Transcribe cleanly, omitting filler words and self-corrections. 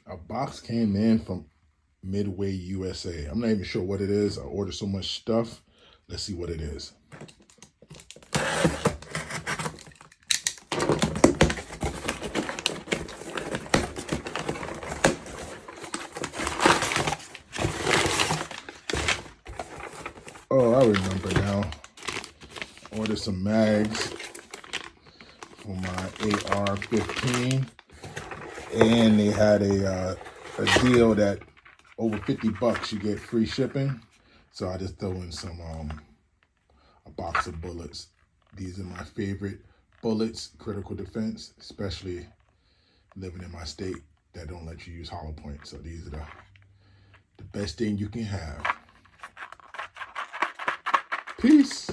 A box came in from Midway, USA. I'm not even sure what it is. I ordered so much stuff. Let's see what it is. Oh, I remember now. I ordered some mags for my AR-15, and they had a deal that over 50 bucks you get free shipping. So I just throw in some a box of bullets. These are my favorite bullets, critical defense, especially living in my state that don't let you use hollow point. So these are the best thing you can have. Peace.